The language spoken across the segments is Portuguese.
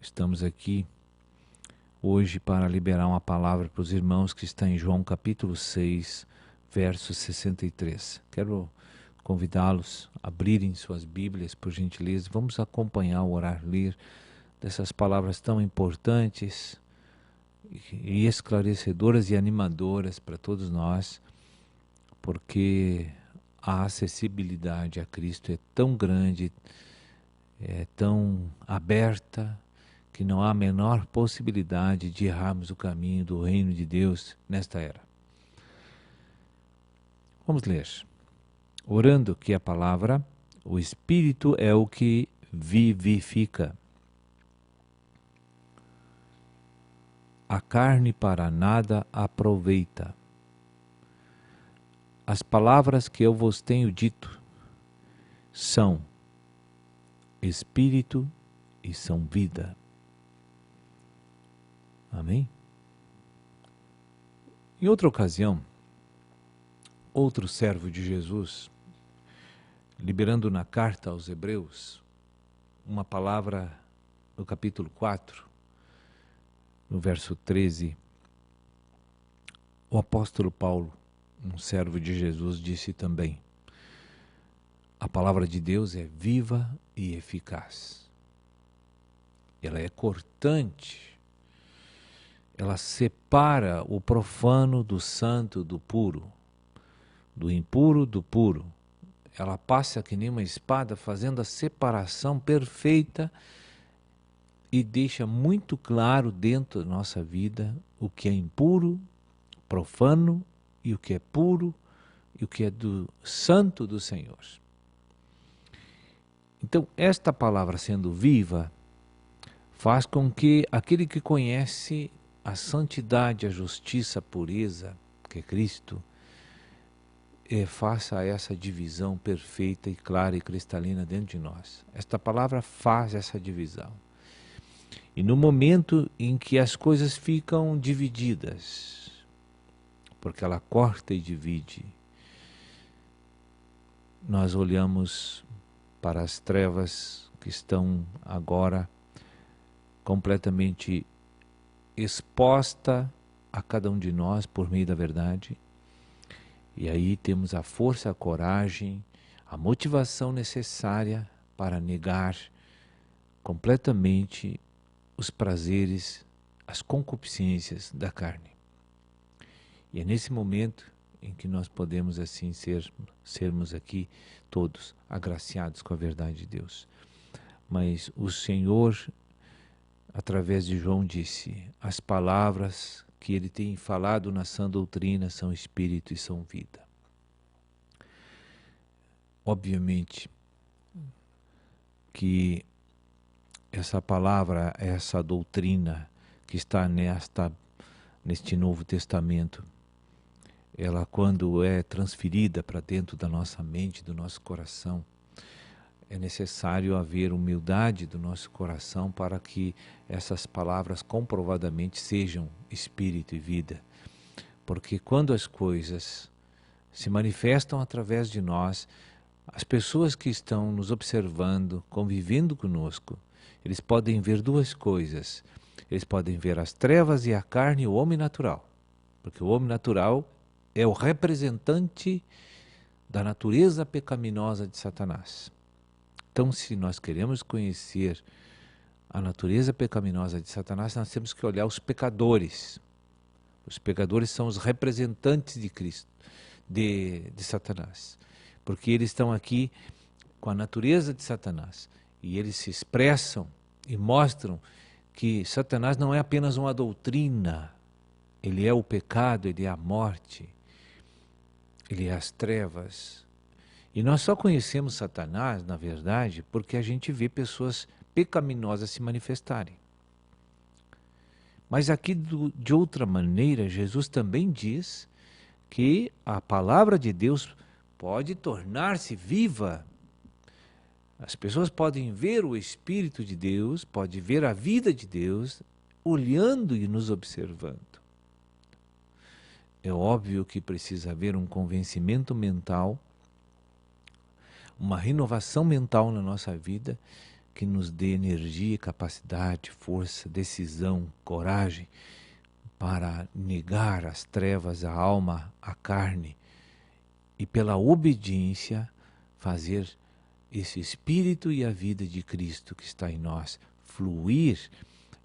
Estamos aqui hoje para liberar uma palavra para os irmãos que está em João capítulo 6, verso 63. Quero convidá-los a abrirem suas Bíblias, por gentileza. Vamos acompanhar o orar, ler dessas palavras tão importantes e esclarecedoras e animadoras para todos nós, porque a acessibilidade a Cristo é tão grande, é tão aberta, que não há a menor possibilidade de errarmos o caminho do reino de Deus nesta era. Vamos ler. Orando que a palavra, o Espírito é o que vivifica. A carne para nada aproveita. As palavras que eu vos tenho dito são Espírito e são vida. Amém? Em outra ocasião, outro servo de Jesus, liberando na carta aos Hebreus, uma palavra no capítulo 4, no verso 13, o apóstolo Paulo, um servo de Jesus, disse também: a palavra de Deus é viva e eficaz. Ela é cortante. Ela separa o profano do santo do puro, do impuro do puro. Ela passa que nem uma espada, fazendo a separação perfeita e deixa muito claro dentro da nossa vida o que é impuro, profano, e o que é puro, e o que é do santo do Senhor. Então, esta palavra sendo viva, faz com que aquele que conhece a santidade, a justiça, a pureza, que é Cristo, faça essa divisão perfeita e clara e cristalina dentro de nós. Esta palavra faz essa divisão. E no momento em que as coisas ficam divididas, porque ela corta e divide, nós olhamos para as trevas que estão agora completamente exposta a cada um de nós por meio da verdade, e aí temos a força, a coragem, a motivação necessária para negar completamente os prazeres, as concupiscências da carne. E é nesse momento em que nós podemos assim sermos aqui todos agraciados com a verdade de Deus. Mas o Senhor, através de João, disse: as palavras que ele tem falado na sã doutrina são espírito e são vida. Obviamente que essa palavra, essa doutrina que está neste Novo Testamento, ela, quando é transferida para dentro da nossa mente, do nosso coração, é necessário haver humildade do nosso coração para que essas palavras comprovadamente sejam espírito e vida. Porque quando as coisas se manifestam através de nós, as pessoas que estão nos observando, convivendo conosco, eles podem ver duas coisas. Eles podem ver as trevas e a carne e o homem natural. Porque o homem natural é o representante da natureza pecaminosa de Satanás. Então, se nós queremos conhecer a natureza pecaminosa de Satanás, nós temos que olhar os pecadores. Os pecadores são os representantes de Cristo, de Satanás. Porque eles estão aqui com a natureza de Satanás. E eles se expressam e mostram que Satanás não é apenas uma doutrina. Ele é o pecado, ele é a morte, ele é as trevas. E nós só conhecemos Satanás, na verdade, porque a gente vê pessoas pecaminosas se manifestarem. Mas aqui, de outra maneira, Jesus também diz que a palavra de Deus pode tornar-se viva. As pessoas podem ver o Espírito de Deus, podem ver a vida de Deus, olhando e nos observando. É óbvio que precisa haver um convencimento mental, uma renovação mental na nossa vida, que nos dê energia, capacidade, força, decisão, coragem para negar as trevas, a alma, a carne e pela obediência fazer esse Espírito e a vida de Cristo que está em nós fluir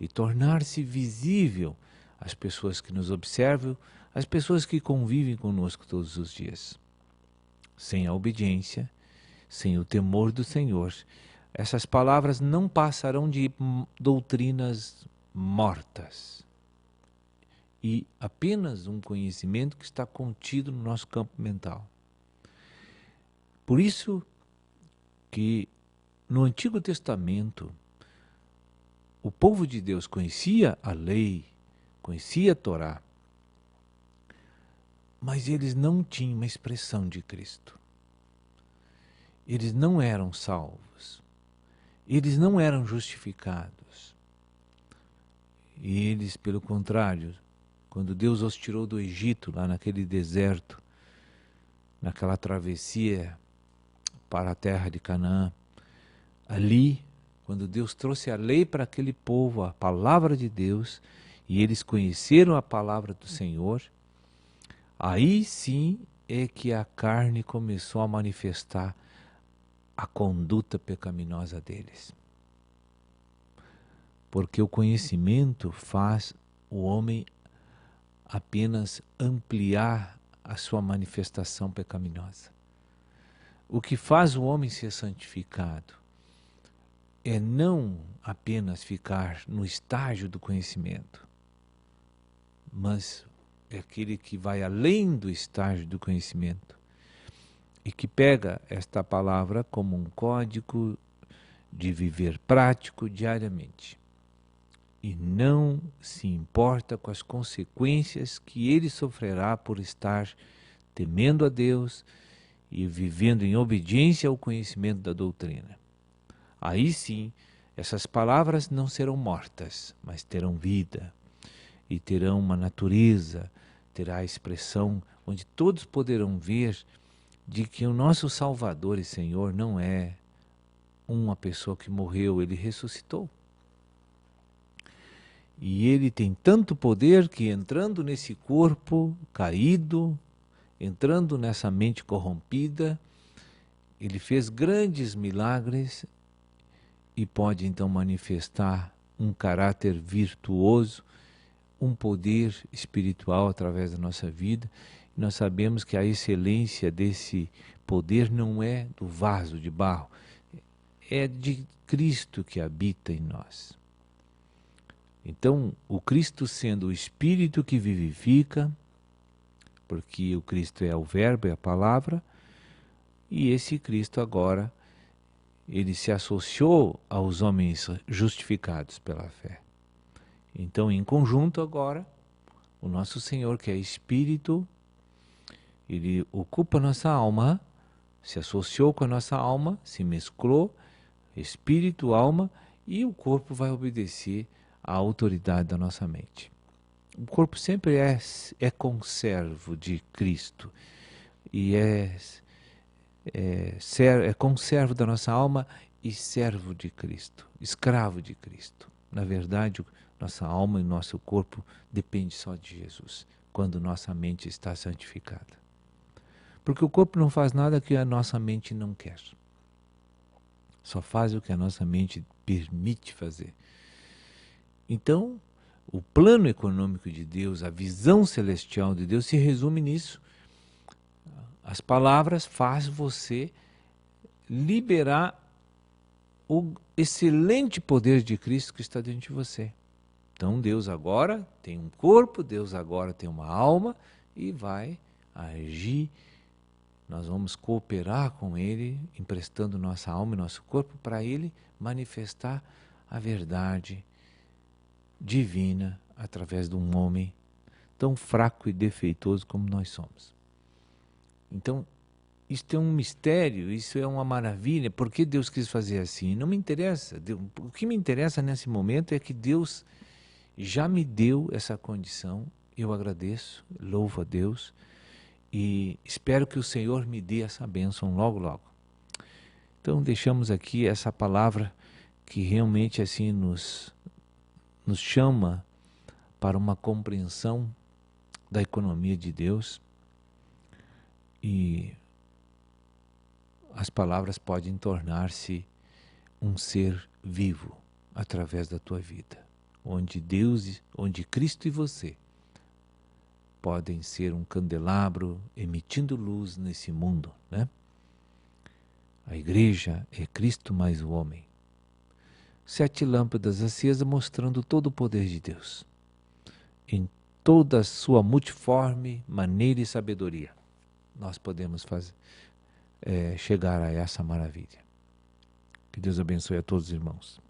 e tornar-se visível às pessoas que nos observam, às pessoas que convivem conosco todos os dias. Sem a obediência, sem o temor do Senhor, essas palavras não passarão de doutrinas mortas e apenas um conhecimento que está contido no nosso campo mental. Por isso que no Antigo Testamento o povo de Deus conhecia a lei, conhecia a Torá, mas eles não tinham uma expressão de Cristo. Eles não eram salvos. Eles não eram justificados. E eles, pelo contrário, quando Deus os tirou do Egito, lá naquele deserto, naquela travessia para a terra de Canaã, ali, quando Deus trouxe a lei para aquele povo, a palavra de Deus, e eles conheceram a palavra do Senhor, aí sim é que a carne começou a manifestar a conduta pecaminosa deles. Porque o conhecimento faz o homem apenas ampliar a sua manifestação pecaminosa. O que faz o homem ser santificado é não apenas ficar no estágio do conhecimento, mas é aquele que vai além do estágio do conhecimento e que pega esta palavra como um código de viver prático diariamente e não se importa com as consequências que ele sofrerá por estar temendo a Deus e vivendo em obediência ao conhecimento da doutrina. Aí sim, essas palavras não serão mortas, mas terão vida e terão uma natureza, terá a expressão onde todos poderão ver de que o nosso Salvador e Senhor não é uma pessoa que morreu, ele ressuscitou. E ele tem tanto poder que entrando nesse corpo caído, entrando nessa mente corrompida, ele fez grandes milagres e pode então manifestar um caráter virtuoso, um poder espiritual através da nossa vida. E nós sabemos que a excelência desse poder não é do vaso de barro, é de Cristo que habita em nós. Então, o Cristo sendo o Espírito que vivifica, porque o Cristo é o Verbo, é a Palavra, e esse Cristo agora, ele se associou aos homens justificados pela fé. Então, em conjunto agora, o nosso Senhor, que é Espírito, ele ocupa a nossa alma, se associou com a nossa alma, se mesclou, Espírito, alma, e o corpo vai obedecer à autoridade da nossa mente. O corpo sempre é conservo de Cristo e é conservo da nossa alma e servo de Cristo, escravo de Cristo. Na verdade, nossa alma e nosso corpo dependem só de Jesus, quando nossa mente está santificada. Porque o corpo não faz nada que a nossa mente não quer. Só faz o que a nossa mente permite fazer. Então, o plano econômico de Deus, a visão celestial de Deus se resume nisso. As palavras fazem você liberar o excelente poder de Cristo que está dentro de você. Então Deus agora tem um corpo, Deus agora tem uma alma e vai agir. Nós vamos cooperar com Ele, emprestando nossa alma e nosso corpo para Ele manifestar a verdade divina através de um homem tão fraco e defeituoso como nós somos. Então, isto é um mistério, isso é uma maravilha. Por que Deus quis fazer assim? Não me interessa. O que me interessa nesse momento é que Deus já me deu essa condição. Eu agradeço, louvo a Deus e espero que o Senhor me dê essa bênção logo, logo. Então, deixamos aqui essa palavra que realmente assim nos chama para uma compreensão da economia de Deus, e as palavras podem tornar-se um ser vivo através da tua vida, onde Deus, onde Cristo e você podem ser um candelabro emitindo luz nesse mundo, né? A igreja é Cristo mais o homem. 7 lâmpadas acesas mostrando todo o poder de Deus, em toda a sua multiforme maneira e sabedoria. Nós podemos chegar a essa maravilha. Que Deus abençoe a todos os irmãos.